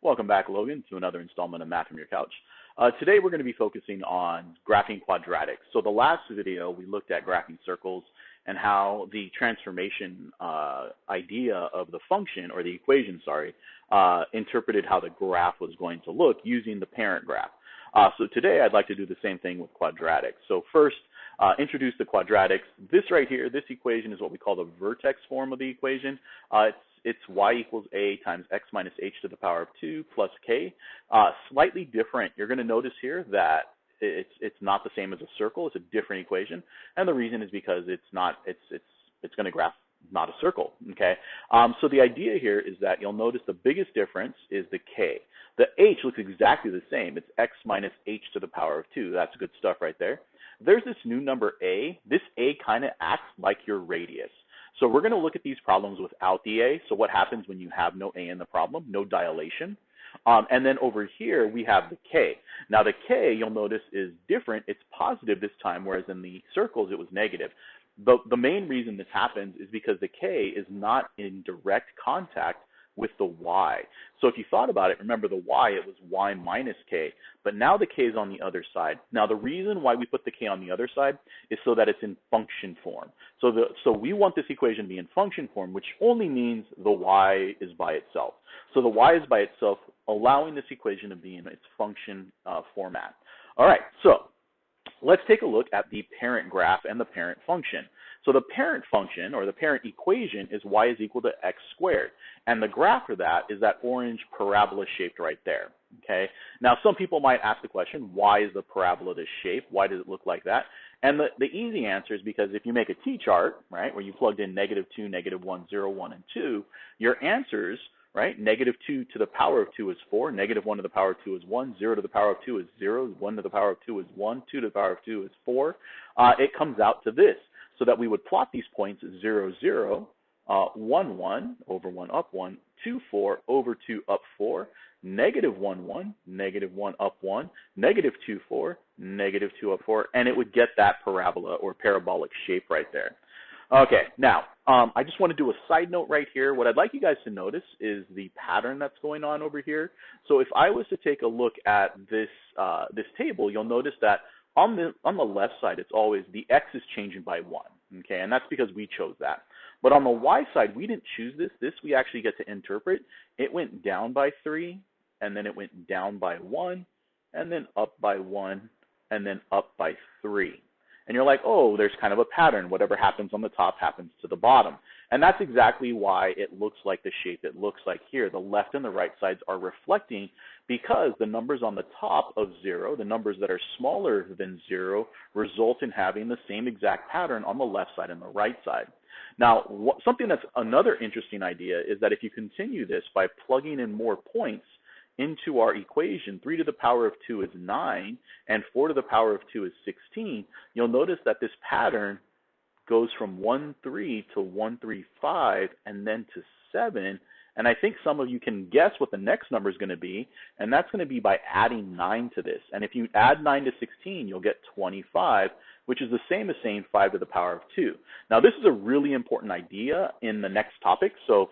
Welcome back, Logan, to another installment of Math from Your Couch. Today we're going to be focusing on graphing quadratics. So the last video we looked at graphing circles and how the transformation idea of the function, or the equation, interpreted how the graph was going to look using the parent graph. So today I'd like to do the same thing with quadratics. So first, introduce the quadratics. This right here, this equation is what we call the vertex form of the equation. It's y equals a times x minus h to the power of 2 plus k. Slightly different. You're going to notice here that it's not the same as a circle. It's a different equation, and the reason is because it's going to graph not a circle. Okay. So the idea here is that you'll notice the biggest difference is the k. The h looks exactly the same. It's x minus h to the power of 2. That's good stuff right there. There's this new number a. This a kind of acts like your radius. So we're going to look at these problems without the a. So what happens when you have no a in the problem? No dilation. And then over here, we have the k. Now the k, you'll notice, is different. It's positive this time, whereas in the circles, it was negative. The main reason this happens is because the k is not in direct contact with the y. So if you thought about it, remember the y, it was y minus k, but now the k is on the other side. Now the reason why we put the k on the other side is so that it's in function form. So we want this equation to be in function form, which only means the y is by itself. So the y is by itself, allowing this equation to be in its function format. All right, so let's take a look at the parent graph and the parent function. So the parent function, or the parent equation, is y is equal to x squared. And the graph for that is that orange parabola shaped right there. Okay. Now, some people might ask the question, why is the parabola this shape? Why does it look like that? And the easy answer is because if you make a t-chart, right, where you plugged in -2, -1, 0, 1, and 2, your answers, right, -2 to the power of 2 is 4, -1 to the power of 2 is 1, 0 to the power of 2 is 0, 1 to the power of 2 is 1, 2 to the power of 2 is 4. It comes out to this, so that we would plot these points as 0, 0, 1, 1, over 1, up 1, 2, 4, over 2, up 4, -1, 1, -1, up 1, -2, 4, -2, up 4, and it would get that parabola or parabolic shape right there. Okay, now, I just want to do a side note right here. What I'd like you guys to notice is the pattern that's going on over here. So if I was to take a look at this, this table, you'll notice that on the left side, it's always the x is changing by 1, okay, and that's because we chose that. But on the y side, we didn't choose this. This we actually get to interpret. It went down by 3, and then it went down by 1, and then up by 1, and then up by 3. And you're like, oh, there's kind of a pattern. Whatever happens on the top happens to the bottom. And that's exactly why it looks like the shape it looks like here. The left and the right sides are reflecting because the numbers on the top of 0, the numbers that are smaller than 0, result in having the same exact pattern on the left side and the right side. Now, something that's another interesting idea is that if you continue this by plugging in more points into our equation, 3 to the power of 2 is 9, and 4 to the power of 2 is 16, you'll notice that this pattern goes from 1, 3 to 1, 3, 5, and then to 7. And I think some of you can guess what the next number is going to be, and that's going to be by adding 9 to this. And if you add 9 to 16, you'll get 25, which is the same as saying 5 to the power of 2. Now, this is a really important idea in the next topic, so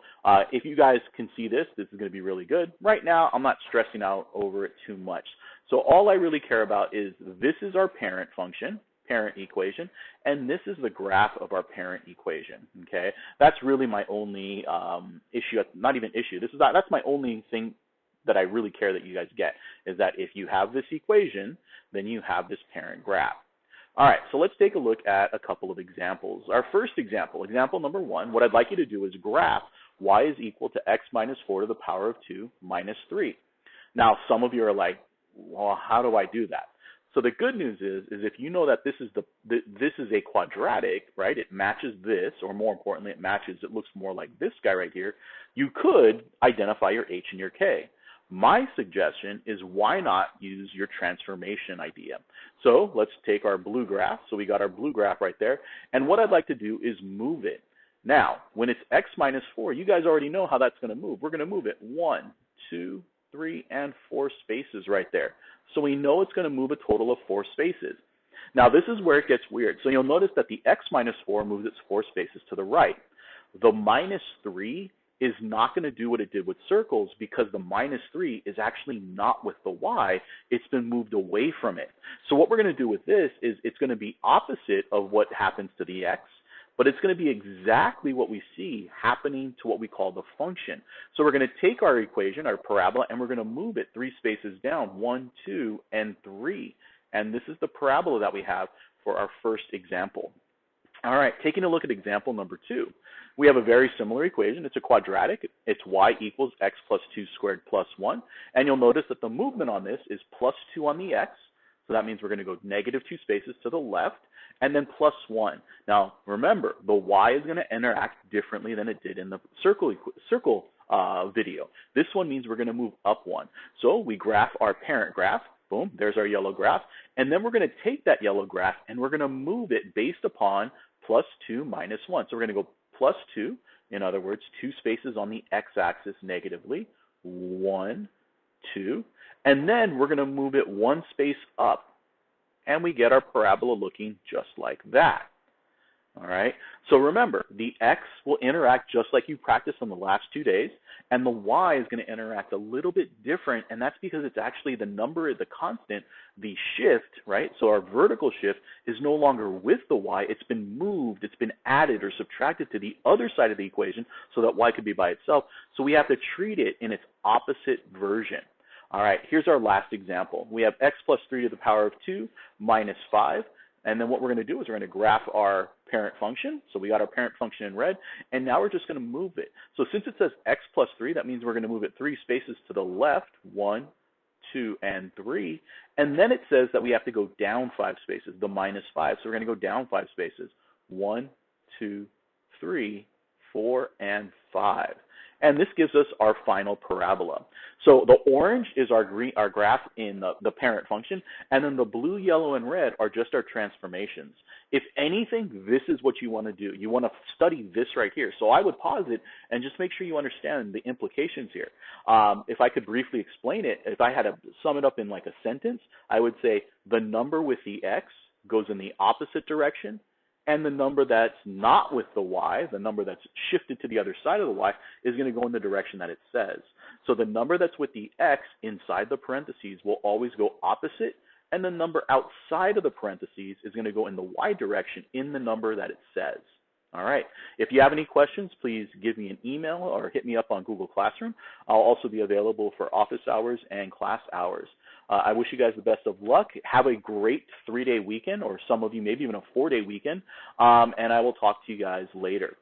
if you guys can see this, this is going to be really good. Right now, I'm not stressing out over it too much. So all I really care about is this is our parent function, parent equation, and this is the graph of our parent equation, okay? That's really my only issue, not even issue, that's my only thing that I really care that you guys get, is that if you have this equation, then you have this parent graph. All right, so let's take a look at a couple of examples. Our first example, example number 1, what I'd like you to do is graph y is equal to x minus 4 to the power of 2 minus 3. Now, some of you are like, well, how do I do that? So the good news is if you know that this is a quadratic, right? It matches this, or more importantly, it looks more like this guy right here. You could identify your h and your k. My suggestion is why not use your transformation idea? So let's take our blue graph. So we got our blue graph right there. And what I'd like to do is move it. Now, when it's x minus 4, you guys already know how that's going to move. We're going to move it 1, 2, 3, and 4 spaces right there. So we know it's going to move a total of 4 spaces. Now, this is where it gets weird. So you'll notice that the x minus 4 moves its 4 spaces to the right. The minus 3 is not going to do what it did with circles because the -3 is actually not with the y. It's been moved away from it. So what we're going to do with this is it's going to be opposite of what happens to the x, but it's going to be exactly what we see happening to what we call the function. So we're going to take our equation, our parabola, and we're going to move it 3 spaces down, 1, 2, and 3. And this is the parabola that we have for our first example. All right, taking a look at example number 2. We have a very similar equation. It's a quadratic. It's y equals x plus 2 squared plus 1. And you'll notice that the movement on this is plus 2 on the x. So that means we're going to go negative 2 spaces to the left, and then plus 1. Now, remember, the y is going to interact differently than it did in the circle video. This one means we're going to move up 1. So we graph our parent graph. Boom, there's our yellow graph. And then we're going to take that yellow graph, and we're going to move it based upon plus 2 minus 1. So we're going to go plus 2, in other words, 2 spaces on the x-axis negatively, 1, 2, and then we're going to move it 1 space up, and we get our parabola looking just like that. All right, so remember, the x will interact just like you practiced on the last 2 days, and the y is going to interact a little bit different, and that's because it's actually the number, the constant, the shift, right? So our vertical shift is no longer with the y, it's been moved, it's been added or subtracted to the other side of the equation so that y could be by itself. So we have to treat it in its opposite version. All right, here's our last example. We have x plus 3 to the power of 2 minus 5. And then what we're going to do is we're going to graph our parent function. So we got our parent function in red, and now we're just going to move it. So since it says x plus 3, that means we're going to move it 3 spaces to the left, 1, 2, and 3. And then it says that we have to go down 5 spaces, the minus 5. So we're going to go down 5 spaces, 1, 2, 3, 4, and 5. And this gives us our final parabola. So the orange is our graph in the parent function, and then the blue, yellow, and red are just our transformations. If anything, this is what you want to do. You want to study this right here. So I would pause it and just make sure you understand the implications here. If I could briefly explain it, if I had to sum it up in like a sentence, I would say the number with the x goes in the opposite direction, and the number that's not with the y, the number that's shifted to the other side of the y, is going to go in the direction that it says. So the number that's with the x inside the parentheses will always go opposite, and the number outside of the parentheses is going to go in the y direction in the number that it says. All right. If you have any questions, please give me an email or hit me up on Google Classroom. I'll also be available for office hours and class hours. I wish you guys the best of luck. Have a great 3-day weekend, or some of you maybe even a 4-day weekend, and I will talk to you guys later.